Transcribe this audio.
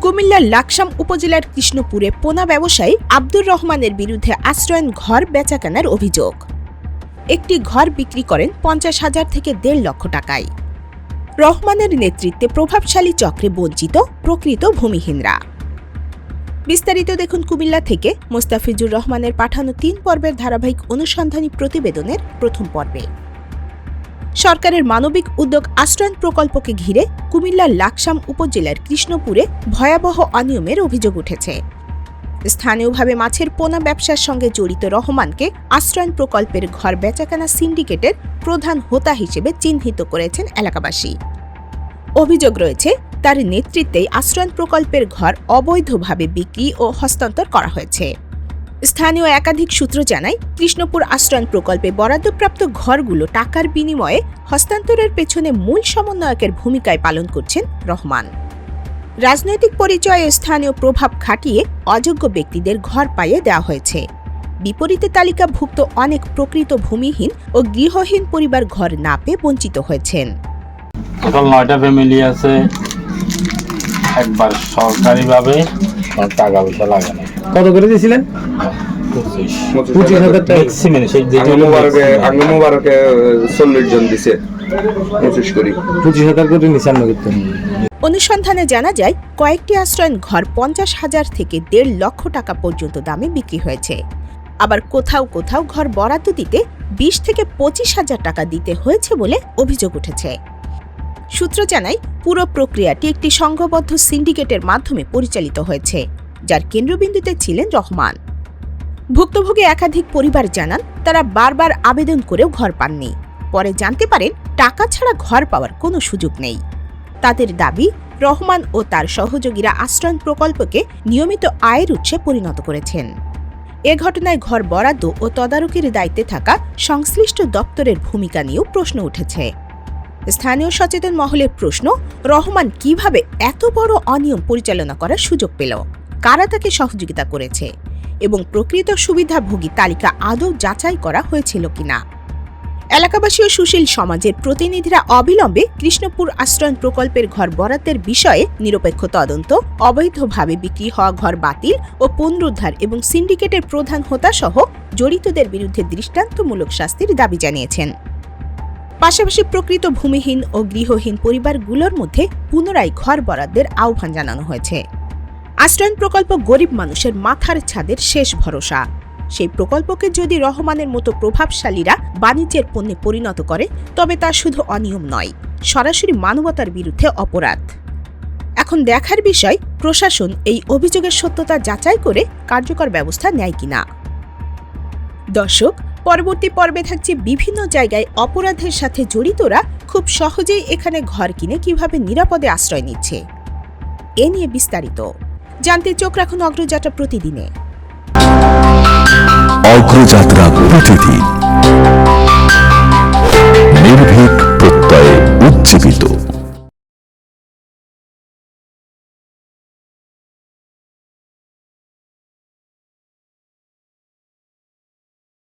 কুমিল্লার লাকসাম উপজেলার কৃষ্ণপুরে পোনা ব্যবসায়ী আব্দুর রহমানের বিরুদ্ধে আশ্রয়ন ঘর বেচাকেনার অভিযোগ। একটি ঘর বিক্রি করেন ৫০,০০০ থেকে ১.৫ লক্ষ টাকায়। রহমানের নেতৃত্বে প্রভাবশালী চক্রে বঞ্চিত প্রকৃত ভূমিহীনরা। বিস্তারিত দেখুন কুমিল্লা থেকে মোস্তাফিজুর রহমানের পাঠানো ৩ পর্বের ধারাবাহিক অনুসন্ধানী প্রতিবেদনের প্রথম পর্বে। সরকারের মানবিক উদ্যোগ আশ্রয়ন প্রকল্পকে ঘিরে কুমিল্লার লাকসাম উপজেলার কৃষ্ণপুরে ভয়াবহ অনিয়মের অভিযোগ উঠেছে। স্থানীয়ভাবে মাছের পোনা ব্যবসার সঙ্গে জড়িত রহমানকে আশ্রয়ন প্রকল্পের ঘর বেচাকেনা সিন্ডিকেটের প্রধান হোতা হিসেবে চিহ্নিত করেছেন এলাকাবাসী। অভিযোগ রয়েছে তার নেতৃত্বেই আশ্রয়ন প্রকল্পের ঘর অবৈধভাবে বিক্রি ও হস্তান্তর করা হয়েছে। স্থানীয় একাধিক সূত্র জানায়, কৃষ্ণপুর আশ্রয়ন প্রকল্পে বরাদ্দপ্রাপ্ত ঘরগুলো টাকার বিনিময়ে হস্তান্তরের পেছনে মূল সমন্বয়কের ভূমিকায় পালন করছেন রহমান। রাজনৈতিক পরিচয়ে স্থানীয় প্রভাব খাটিয়ে অযোগ্য ব্যক্তিদের ঘর পাইয়ে দেওয়া হয়েছে। বিপরীতে তালিকাভুক্ত অনেক প্রকৃত ভূমিহীন ও গৃহহীন পরিবার ঘর না পেয়ে বঞ্চিত হয়েছেন। টোটাল 9টা ফ্যামিলি আছে। একবার সরকারিভাবে টাকা পয়সা লাগে না। কত করে দিয়েছিলেন? 25,000 টাকা। মোবারকে 40 জন দিছে 25,000 করে নিছেন নগদ। অনুসন্ধানে জানা যায়, কয়েকটি আশ্রয়ন ঘর ৫০,০০০ থেকে ১.৫ লক্ষ টাকা পর্যন্ত দামে বিক্রি হয়েছে। আবার কোথাও কোথাও ঘর বরাদ্দ দিতে ২০ থেকে ২৫,০০০ টাকা দিতে হয়েছে বলে অভিযোগ উঠেছে। সূত্র জানায়, পুরো প্রক্রিয়াটি একটি সংঘবদ্ধ সিন্ডিকেটের মাধ্যমে পরিচালিত হয়েছে, যার কেন্দ্রবিন্দুতে ছিলেন রহমান। ভুক্তভোগী একাধিক পরিবার জানান, তারা বারবার আবেদন করেও ঘর পাননি। পরে জানতে পারেন টাকা ছাড়া ঘর পাওয়ার কোনো সুযোগ নেই। তাদের দাবি, রহমান ও তার সহযোগীরা আশ্রয়ন প্রকল্পকে নিয়মিত আয়ের উৎসে পরিণত করেছেন। এ ঘটনায় ঘর বরাদ্দ ও তদারকির দায়িত্বে থাকা সংশ্লিষ্ট দপ্তরের ভূমিকা নিয়েও প্রশ্ন উঠেছে। স্থানীয় সচেতন মহলের প্রশ্ন, রহমান কিভাবে এত বড় অনিয়ম পরিচালনা করার সুযোগ পেল, কারা তাকে সহযোগিতা করেছে এবং প্রকৃত সুবিধাভোগী তালিকা আদৌ যাচাই করা হয়েছিল কিনা। এলাকাবাসী ও সুশীল সমাজের প্রতিনিধিরা অবিলম্বে কৃষ্ণপুর আশ্রয়ন প্রকল্পের ঘর বরাদ্দের বিষয়ে নিরপেক্ষ তদন্ত, অবৈধভাবে বিক্রি হওয়া ঘর বাতিল ও পুনরুদ্ধার এবং সিন্ডিকেটের প্রধান হোতা সহ জড়িতদের বিরুদ্ধে দৃষ্টান্তমূলক শাস্তির দাবি জানিয়েছেন। পাশাপাশি প্রকৃত ভূমিহীন ও গৃহহীন পরিবারগুলোর মধ্যে পুনরায় ঘর বরাদ্দের আহ্বান জানানো হয়েছে। আশ্রয়ন প্রকল্প গরিব মানুষের মাথার ছাদের শেষ ভরসা। সেই প্রকল্পকে যদি রহমানের মতো প্রভাবশালীরা বাণিজ্যের পণ্যে পরিণত করে, তবে তা শুধু অনিয়ম নয়, সরাসরি মানবতার বিরুদ্ধে অপরাধ। এখন দেখার বিষয়, প্রশাসন এই অভিযোগের সত্যতা যাচাই করে কার্যকর ব্যবস্থা নেয় কিনা। দর্শক, পরবর্তী পর্বে থাকছে বিভিন্ন জায়গায় অপরাধের সাথে জড়িতরা খুব সহজেই এখানে ঘর কিনে কিভাবে নিরাপদে আশ্রয় নিচ্ছে, এ নিয়ে বিস্তারিত জানতে চোখ রাখুন অগ্রযাত্রা প্রতিদিনে। অগ্রযাত্রা প্রতিদিন, নির্ভীক প্রত্যয়ে উজ্জীবিত।